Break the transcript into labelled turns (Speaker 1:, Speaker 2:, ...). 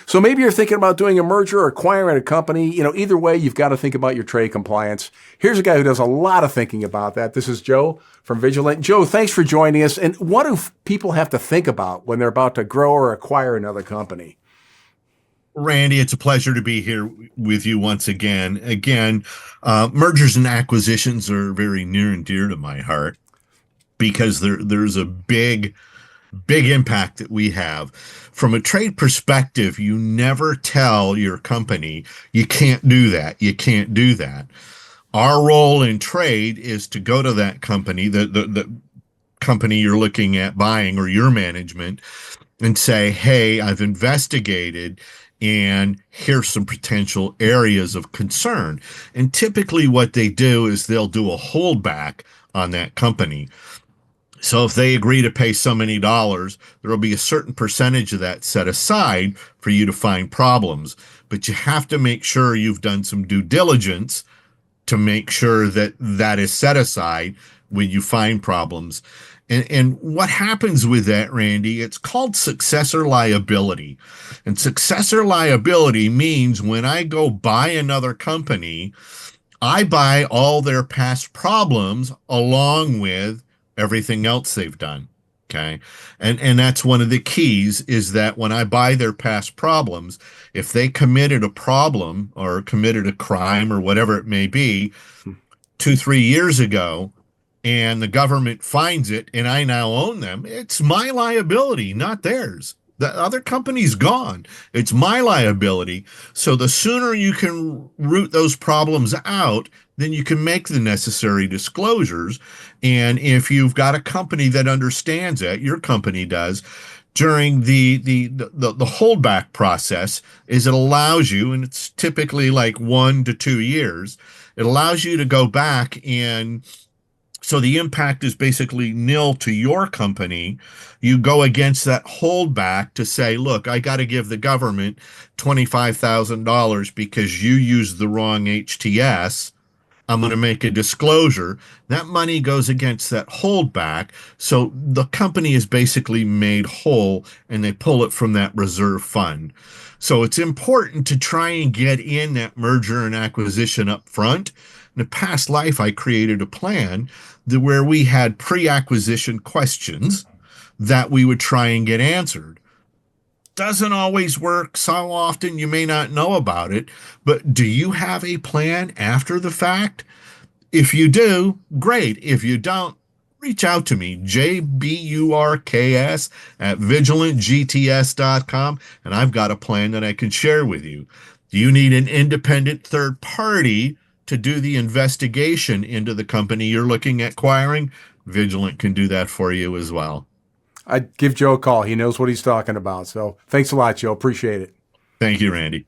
Speaker 1: So maybe you're thinking about doing a merger or acquiring a company. Either way, you've got to think about your trade compliance. Here's a guy who does a lot of thinking about that. This is Joe from Vigilant. Joe, thanks for joining us. And what do people have to think about when they're about to grow or acquire another company?
Speaker 2: Randy, it's a pleasure to be here with you once again. Mergers and acquisitions are very near and dear to my heart because there's a big impact that we have. From a trade perspective, you never tell your company, you can't do that. You can't do that. Our role in trade is to go to that company, the company you're looking at buying or your management, and say, hey, I've investigated and here's some potential areas of concern. And typically what they do is they'll do a holdback on that company. So if they agree to pay so many dollars, there will be a certain percentage of that set aside for you to find problems. But you have to make sure you've done some due diligence to make sure that that is set aside when you find problems. And what happens with that, Randy, it's called successor liability. And successor liability means when I go buy another company, I buy all their past problems along with everything else they've done. Okay. And that's one of the keys is that when I buy their past problems, if they committed a problem or committed a crime or whatever it may be 2, 3 years ago, and the government finds it and I now own them, it's my liability, not theirs. The other company's gone. It's my liability. So the sooner you can root those problems out, then you can make the necessary disclosures. And if you've got a company that understands that, your company does, during the holdback process, is it allows you, and it's typically like 1 to 2 years, it allows you to go back and so the impact is basically nil to your company. You go against that holdback to say, look, I got to give the government $25,000 because you used the wrong HTS. I'm going to make a disclosure. That money goes against that holdback. So the company is basically made whole and they pull it from that reserve fund. So it's important to try and get in that merger and acquisition up front. In a past life, I created a plan where we had pre-acquisition questions that we would try and get answered. Doesn't always work. So often you may not know about it, but do you have a plan after the fact? If you do, great. If you don't, reach out to me, jburks at vigilantgts.com, and I've got a plan that I can share with you. Do you need an independent third party to do the investigation into the company you're looking at acquiring? Vigilant can do that for you as well.
Speaker 1: I'd give Joe a call. He knows what he's talking about. So thanks a lot, Joe. Appreciate it.
Speaker 2: Thank you, Randy.